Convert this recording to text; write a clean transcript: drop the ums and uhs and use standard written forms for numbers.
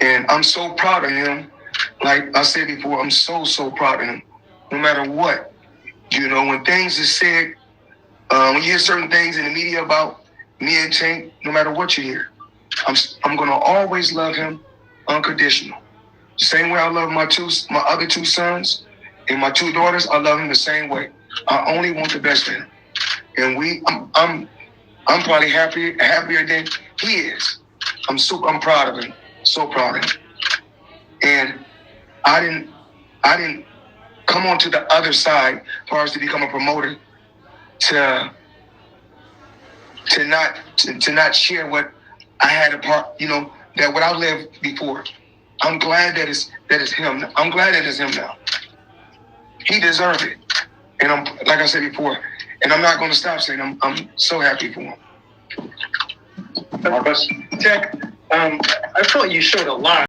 And I'm so proud of him. Like I said before, I'm so proud of him. No matter what, when things is said, when you hear certain things in the media about me and Tank, no matter what you hear, I'm gonna always love him unconditional. The same way I love my other two sons and my two daughters, I love him the same way. I only want the best for him. And I'm probably happier than he is. I'm proud of him. So proud of him. And I didn't come onto the other side as far as to become a promoter to not share what I had that what I lived before. I'm glad that it's him. I'm glad that it's him now. He deserved it. And I'm, like I said before, and I'm not going to stop saying I'm so happy for him. Tech, I thought you showed a lot